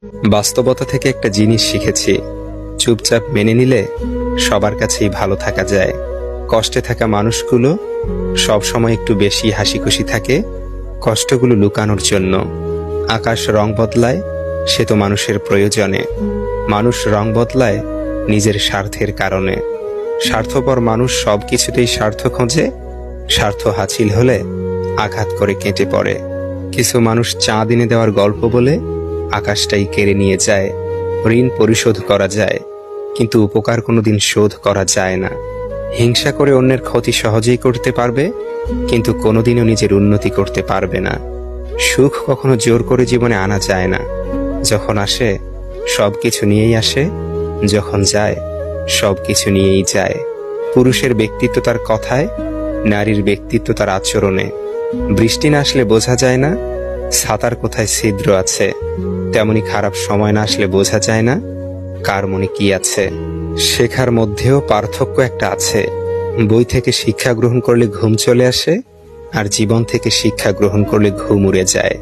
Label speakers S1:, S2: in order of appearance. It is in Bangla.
S1: বাস্তবতা থেকে একটা জিনিস শিখেছি, চুপচাপ মেনে নিলে সবার কাছেই ভালো থাকা যায়। কষ্টে থাকা মানুষগুলো সবসময় একটু বেশি হাসি খুশি থাকে কষ্টগুলো লুকানোর জন্য। আকাশ রং বদলায়, সে তো মানুষের প্রয়োজনে। মানুষ রং বদলায় নিজের স্বার্থের কারণে। স্বার্থপর মানুষ সবকিছুতেই স্বার্থ খোঁজে, স্বার্থ হাসিল হলে আঘাত করে কেটে পড়ে। কিছু মানুষ চাঁদ এনে দেওয়ার গল্প বলে আকাশটাই কেড়ে নিয়ে যায়। ঋণ পরিশোধ করা যায়, কিন্তু উপকার কোনোদিন শোধ করা যায় না। হিংসা করে অন্যের ক্ষতি সহজেই করতে পারবে, কিন্তু কোনোদিনও নিজের উন্নতি করতে পারবে না। সুখ কখনো জোর করে জীবনে আনা যায় না। যখন আসে সবকিছু নিয়েই আসে, যখন যায় সবকিছু নিয়েই যায়। পুরুষের ব্যক্তিত্ব তার কথায়, নারীর ব্যক্তিত্ব তার আচরণে। বৃষ্টি না আসলে বোঝা যায় না ছাতার কোথায় ছিদ্র আছে, তেমনি খারাপ সময় না আসলে বোঝা যায় না কার মনে কি আছে। শেখার মধ্যেও পার্থক্য একটা আছে। বই থেকে শিক্ষা গ্রহণ করলে ঘুম চলে আসে, আর জীবন থেকে শিক্ষা গ্রহণ করলে ঘুম উড়ে যায়।